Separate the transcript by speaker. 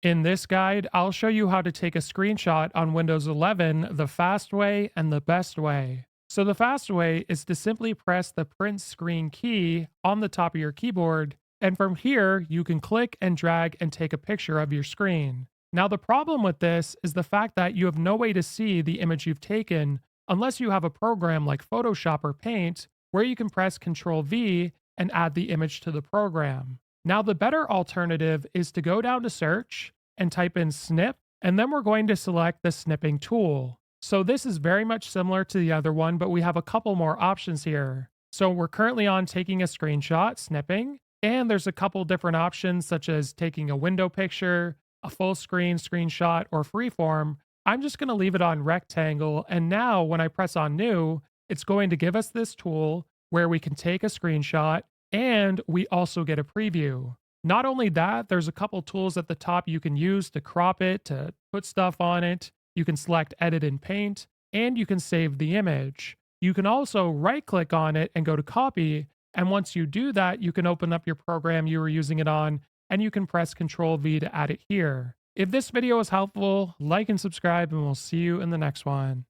Speaker 1: In this guide, I'll show you how to take a screenshot on Windows 11 the fast way and the best way. So, the fast way is to simply press the print screen key on the top of your keyboard, and from here, you can click and drag and take a picture of your screen. Now, the problem with this is the fact that you have no way to see the image you've taken unless you have a program like Photoshop or Paint where you can press Ctrl V and add the image to the program. Now, the better alternative is to go down to search and type in snip, and then we're going to select the snipping tool. So, this is very much similar to the other one, but we have a couple more options here. So, we're currently on taking a screenshot, snipping, and there's a couple different options such as taking a window picture, a full screen screenshot, or freeform. I'm just going to leave it on rectangle, and now when I press on new, it's going to give us this tool where we can take a screenshot and we also get a preview. Not only that, there's a couple tools at the top you can use to crop it, to put stuff on it. You can select edit in Paint, and you can save the image. You can also right click on it and go to copy. And once you do that, you can open up your program you were using it on and you can press Ctrl V to add it here. If this video was helpful, like and subscribe, and we'll see you in the next one.